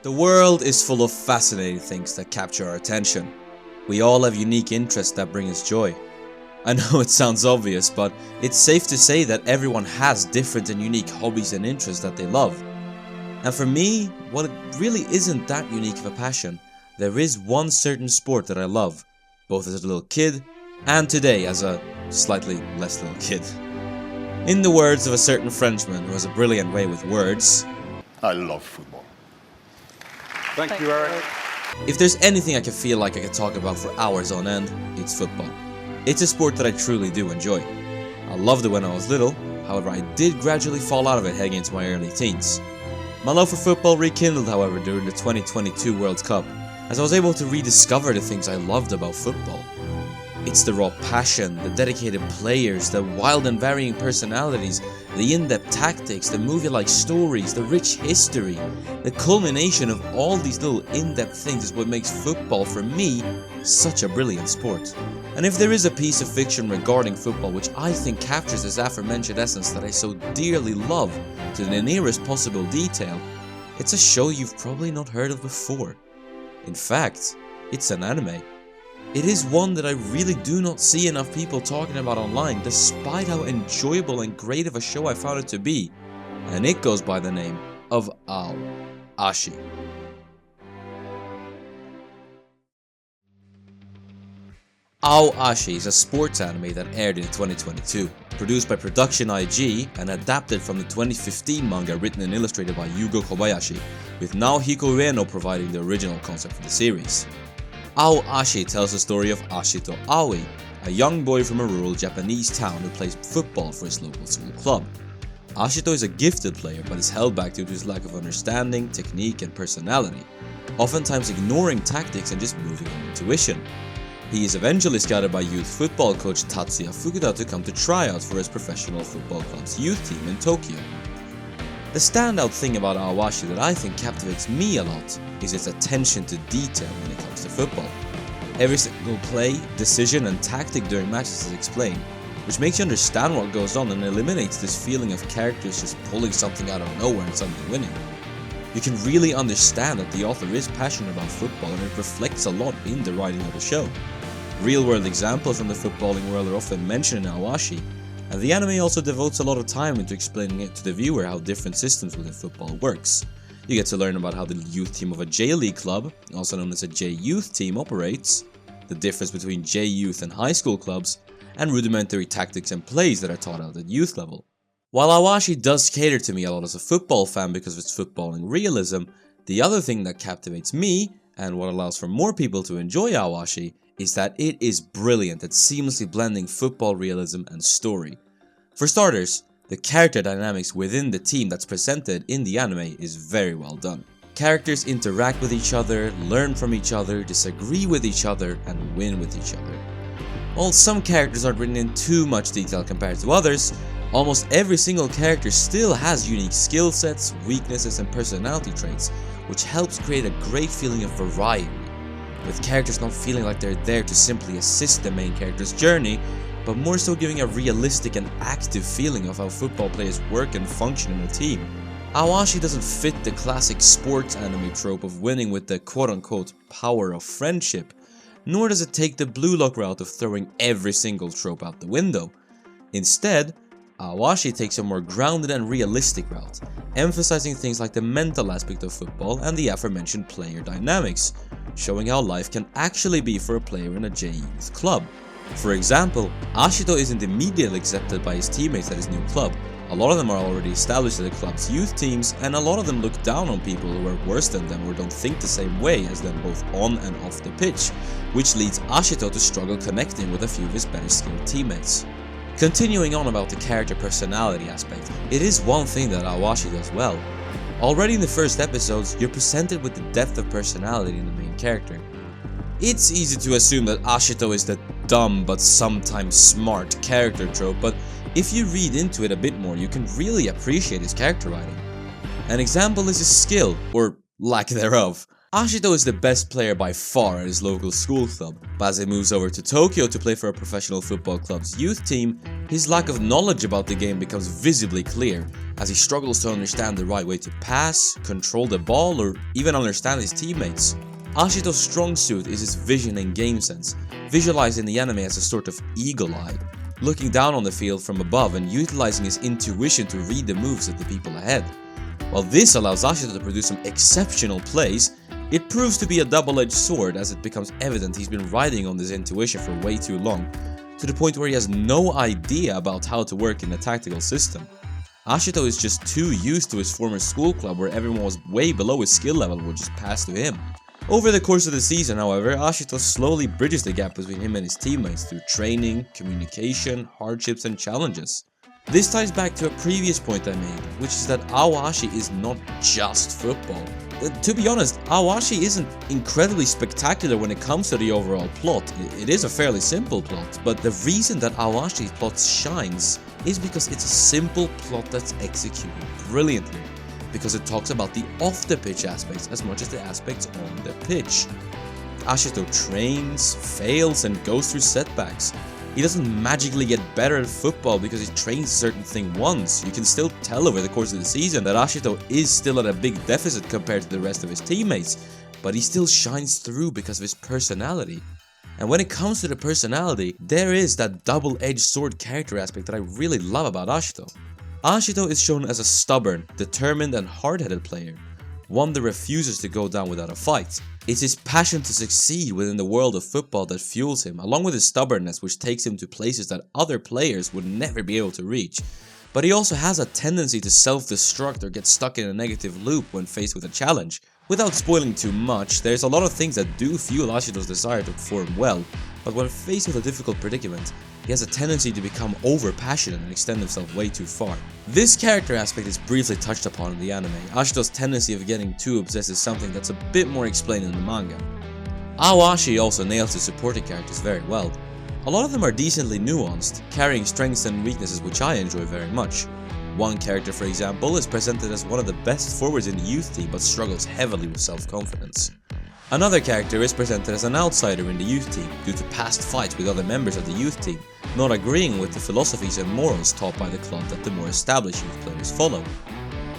The world is full of fascinating things that capture our attention. We all have unique interests that bring us joy. I know it sounds obvious, but it's safe to say that everyone has different and unique hobbies and interests that they love. And for me, well, it really isn't that unique of a passion. There is one certain sport that I love, both as a little kid and today as a slightly less little kid. In the words of a certain Frenchman who has a brilliant way with words, I love football. Thank you, Eric. If there's anything I can feel like I could talk about for hours on end, it's football. It's a sport that I truly do enjoy. I loved it when I was little, however I did gradually fall out of it heading into my early teens. My love for football rekindled, however, during the 2022 World Cup, as I was able to rediscover the things I loved about football. It's the raw passion, the dedicated players, the wild and varying personalities, the in-depth tactics, the movie-like stories, the rich history. The culmination of all these little in-depth things is what makes football, for me, such a brilliant sport. And if there is a piece of fiction regarding football which I think captures this aforementioned essence that I so dearly love to the nearest possible detail, it's a show you've probably not heard of before. In fact, it's an anime. It is one that I really do not see enough people talking about online, despite how enjoyable and great of a show I found it to be, and it goes by the name of Ashi. Ashi is a sports anime that aired in 2022, produced by Production IG and adapted from the 2015 manga written and illustrated by Yugo Kobayashi, with Naohiko Ueno providing the original concept for the series. Ashi tells the story of Ashito Aoi, a young boy from a rural Japanese town who plays football for his local school club. Ashito is a gifted player but is held back due to his lack of understanding, technique and personality, oftentimes ignoring tactics and just moving on intuition. He is eventually scouted by youth football coach Tatsuya Fukuda to come to tryouts for his professional football club's youth team in Tokyo. The standout thing about Awashi that I think captivates me a lot is its attention to detail when it comes to football. Every single play, decision and tactic during matches is explained, which makes you understand what goes on and eliminates this feeling of characters just pulling something out of nowhere and suddenly winning. You can really understand that the author is passionate about football and it reflects a lot in the writing of the show. Real-world examples from the footballing world are often mentioned in Awashi, and the anime also devotes a lot of time into explaining it to the viewer how different systems within football works. You get to learn about how the youth team of a J-League club, also known as a J-Youth team, operates, the difference between J-Youth and high school clubs, and rudimentary tactics and plays that are taught out at youth level. While Awashi does cater to me a lot as a football fan because of its footballing realism, the other thing that captivates me, and what allows for more people to enjoy Awashi, is that it is brilliant at seamlessly blending football realism and story. For starters, the character dynamics within the team that's presented in the anime is very well done. Characters interact with each other, learn from each other, disagree with each other, and win with each other. While some characters aren't written in too much detail compared to others, almost every single character still has unique skill sets, weaknesses, and personality traits, which helps create a great feeling of variety, with characters not feeling like they're there to simply assist the main character's journey, but more so giving a realistic and active feeling of how football players work and function in a team. Awashi doesn't fit the classic sports anime trope of winning with the quote-unquote power of friendship, nor does it take the Blue Lock route of throwing every single trope out the window. Instead, Awashi takes a more grounded and realistic route, emphasizing things like the mental aspect of football and the aforementioned player dynamics, showing how life can actually be for a player in a J-Youth club. For example, Ashito isn't immediately accepted by his teammates at his new club. A lot of them are already established at the club's youth teams, and a lot of them look down on people who are worse than them or don't think the same way as them both on and off the pitch, which leads Ashito to struggle connecting with a few of his better skilled teammates. Continuing on about the character personality aspect, it is one thing that Awashi does well. Already in the first episodes, you're presented with the depth of personality in the main character. It's easy to assume that Ashito is the dumb but sometimes smart character trope, but if you read into it a bit more, you can really appreciate his character writing. An example is his skill, or lack thereof. Ashito is the best player by far at his local school club, but as he moves over to Tokyo to play for a professional football club's youth team, his lack of knowledge about the game becomes visibly clear, as he struggles to understand the right way to pass, control the ball, or even understand his teammates. Ashito's strong suit is his vision and game sense, visualizing the anime as a sort of eagle eye, looking down on the field from above and utilizing his intuition to read the moves of the people ahead. While this allows Ashito to produce some exceptional plays, it proves to be a double-edged sword as it becomes evident he's been riding on this intuition for way too long, to the point where he has no idea about how to work in a tactical system. Ashito is just too used to his former school club where everyone was way below his skill level would just pass to him. Over the course of the season, however, Ashito slowly bridges the gap between him and his teammates through training, communication, hardships and challenges. This ties back to a previous point I made, which is that Awashi is not just football. To be honest, Awashi isn't incredibly spectacular when it comes to the overall plot. It is a fairly simple plot, but the reason that Awashi's plot shines is because it's a simple plot that's executed brilliantly, because it talks about the off-the-pitch aspects as much as the aspects on the pitch. Ashito trains, fails, and goes through setbacks. He doesn't magically get better at football because he trains a certain thing once. You can still tell over the course of the season that Ashito is still at a big deficit compared to the rest of his teammates, but he still shines through because of his personality. And when it comes to the personality, there is that double-edged sword character aspect that I really love about Ashito. Ashito is shown as a stubborn, determined and hard-headed player, one that refuses to go down without a fight. It's his passion to succeed within the world of football that fuels him, along with his stubbornness which takes him to places that other players would never be able to reach. But he also has a tendency to self-destruct or get stuck in a negative loop when faced with a challenge. Without spoiling too much, there's a lot of things that do fuel Ashito's desire to perform well, but when faced with a difficult predicament, he has a tendency to become over-passionate and extend himself way too far. This character aspect is briefly touched upon in the anime. Ashito's tendency of getting too obsessed is something that's a bit more explained in the manga. Awashi also nails his supporting characters very well. A lot of them are decently nuanced, carrying strengths and weaknesses which I enjoy very much. One character, for example, is presented as one of the best forwards in the youth team but struggles heavily with self-confidence. Another character is presented as an outsider in the youth team due to past fights with other members of the youth team, not agreeing with the philosophies and morals taught by the club that the more established youth players follow.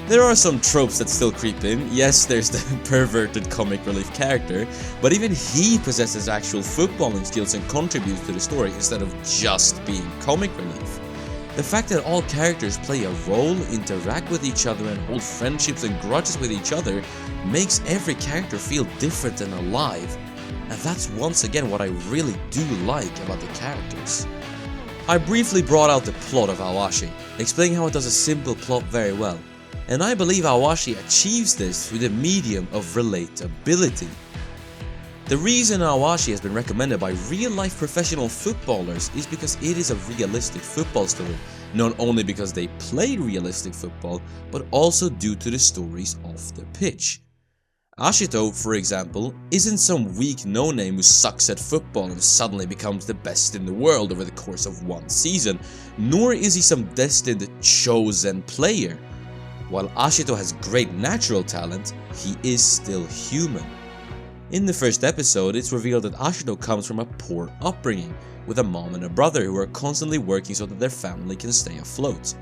There are some tropes that still creep in. Yes, there's the perverted comic relief character, but even he possesses actual footballing skills and contributes to the story instead of just being comic relief. The fact that all characters play a role, interact with each other and hold friendships and grudges with each other makes every character feel different and alive, and that's once again what I really do like about the characters. I briefly brought out the plot of Awashi, explaining how it does a simple plot very well, and I believe Awashi achieves this through the medium of relatability. The reason Awashi has been recommended by real-life professional footballers is because it is a realistic football story, not only because they play realistic football, but also due to the stories off the pitch. Ashito, for example, isn't some weak no-name who sucks at football and suddenly becomes the best in the world over the course of one season, nor is he some destined chosen player. While Ashito has great natural talent, he is still human. In the first episode, it's revealed that Ashito comes from a poor upbringing, with a mom and a brother who are constantly working so that their family can stay afloat.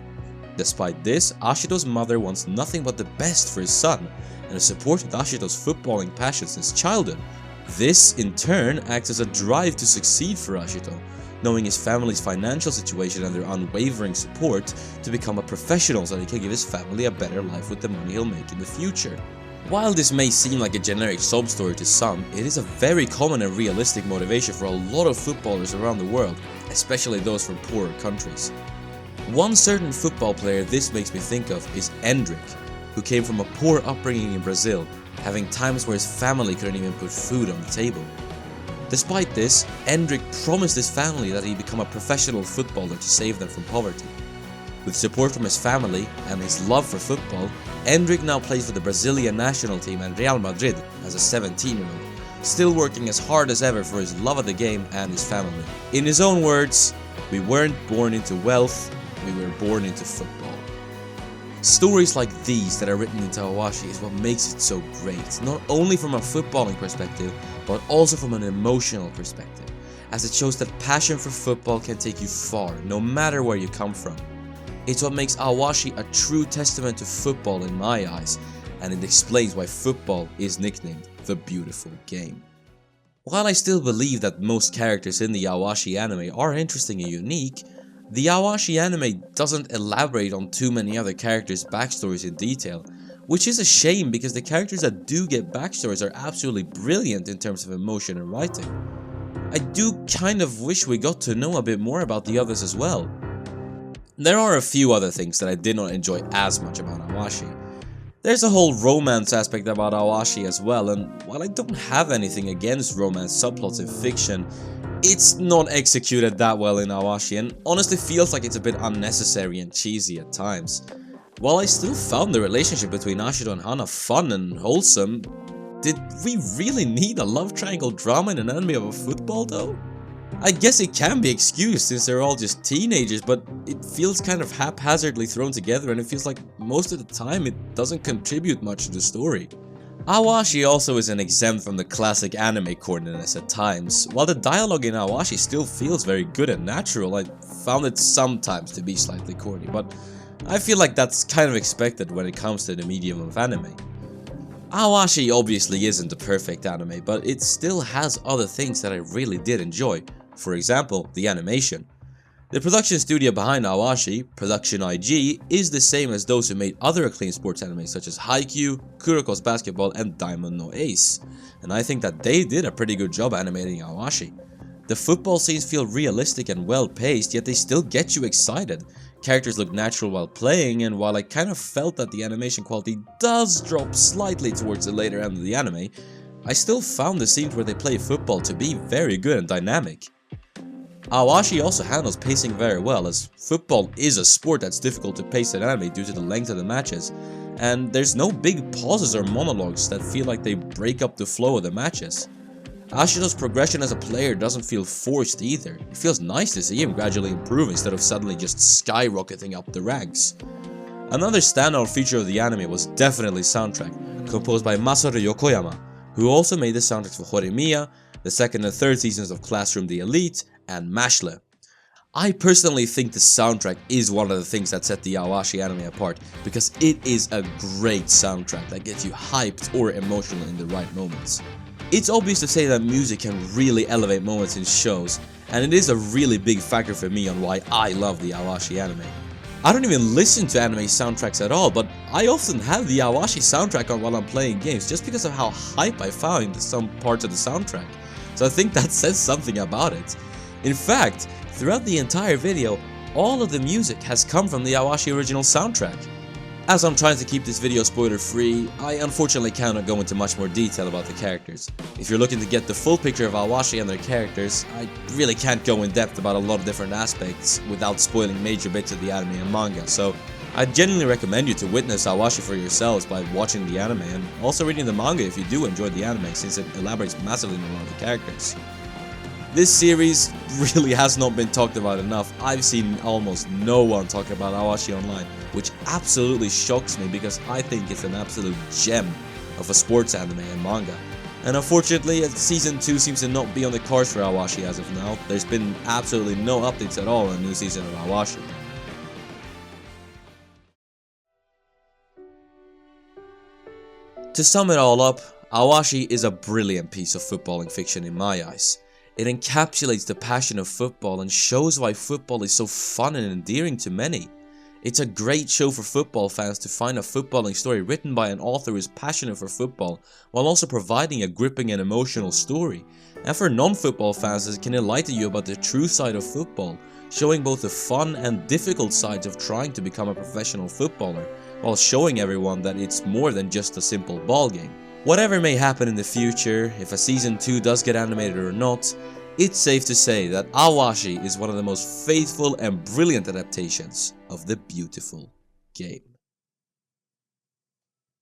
Despite this, Ashito's mother wants nothing but the best for his son, and has supported Ashito's footballing passion since childhood. This, in turn, acts as a drive to succeed for Ashito, knowing his family's financial situation and their unwavering support to become a professional so that he can give his family a better life with the money he'll make in the future. While this may seem like a generic sob story to some, it is a very common and realistic motivation for a lot of footballers around the world, especially those from poorer countries. One certain football player this makes me think of is Endrick, who came from a poor upbringing in Brazil, having times where his family couldn't even put food on the table. Despite this, Endrick promised his family that he'd become a professional footballer to save them from poverty. With support from his family and his love for football, Endrick now plays for the Brazilian national team and Real Madrid as a 17-year-old, still working as hard as ever for his love of the game and his family. In his own words, "We weren't born into wealth, we were born into football." Stories like these that are written into Awashi is what makes it so great, not only from a footballing perspective, but also from an emotional perspective, as it shows that passion for football can take you far, no matter where you come from. It's what makes Awashi a true testament to football in my eyes, and it explains why football is nicknamed the beautiful game. While I still believe that most characters in the Awashi anime are interesting and unique, the Awashi anime doesn't elaborate on too many other characters' backstories in detail, which is a shame because the characters that do get backstories are absolutely brilliant in terms of emotion and writing. I do kind of wish we got to know a bit more about the others as well. There are a few other things that I did not enjoy as much about Awashi. There's a whole romance aspect about Awashi as well, and while I don't have anything against romance subplots in fiction, it's not executed that well in Awashi and honestly feels like it's a bit unnecessary and cheesy at times. While I still found the relationship between Ashiro and Hana fun and wholesome, did we really need a love triangle drama in an anime of a football though? I guess it can be excused since they're all just teenagers, but it feels kind of haphazardly thrown together and it feels like most of the time it doesn't contribute much to the story. Awashi also isn't exempt from the classic anime corniness at times. While the dialogue in Awashi still feels very good and natural, I found it sometimes to be slightly corny, but I feel like that's kind of expected when it comes to the medium of anime. Awashi obviously isn't the perfect anime, but it still has other things that I really did enjoy. For example, the animation. The production studio behind Awashi, Production IG, is the same as those who made other acclaimed sports animes such as Haikyuu, Kuroko's Basketball and Diamond no Ace, and I think that they did a pretty good job animating Awashi. The football scenes feel realistic and well paced, yet they still get you excited. Characters look natural while playing, and while I kind of felt that the animation quality does drop slightly towards the later end of the anime, I still found the scenes where they play football to be very good and dynamic. Awashi also handles pacing very well, as football is a sport that's difficult to pace in anime due to the length of the matches, and there's no big pauses or monologues that feel like they break up the flow of the matches. Ashiro's progression as a player doesn't feel forced either. It feels nice to see him gradually improve instead of suddenly just skyrocketing up the ranks. Another standout feature of the anime was definitely soundtrack, composed by Masaru Yokoyama, who also made the soundtracks for Horimiya, the second and third seasons of Classroom the Elite, and Mashle. I personally think the soundtrack is one of the things that set the Awashi anime apart, because it is a great soundtrack that gets you hyped or emotional in the right moments. It's obvious to say that music can really elevate moments in shows, and it is a really big factor for me on why I love the Awashi anime. I don't even listen to anime soundtracks at all, but I often have the Awashi soundtrack on while I'm playing games just because of how hype I found some parts of the soundtrack. So I think that says something about it. In fact, throughout the entire video, all of the music has come from the Awashi original soundtrack. As I'm trying to keep this video spoiler free, I unfortunately cannot go into much more detail about the characters. If you're looking to get the full picture of Awashi and their characters, I really can't go in depth about a lot of different aspects without spoiling major bits of the anime and manga, so I genuinely recommend you to witness Awashi for yourselves by watching the anime and also reading the manga if you do enjoy the anime, since it elaborates massively on a lot of the characters. This series really has not been talked about enough. I've seen almost no one talk about Awashi online, which absolutely shocks me because I think it's an absolute gem of a sports anime and manga. And unfortunately, Season 2 seems to not be on the cards for Awashi as of now. There's been absolutely no updates at all on the new season of Awashi. To sum it all up, Awashi is a brilliant piece of footballing fiction in my eyes. It encapsulates the passion of football and shows why football is so fun and endearing to many. It's a great show for football fans to find a footballing story written by an author who is passionate for football, while also providing a gripping and emotional story. And for non-football fans, it can enlighten you about the true side of football, showing both the fun and difficult sides of trying to become a professional footballer, while showing everyone that it's more than just a simple ball game. Whatever may happen in the future, if a Season 2 does get animated or not, it's safe to say that Awashi is one of the most faithful and brilliant adaptations of the beautiful game.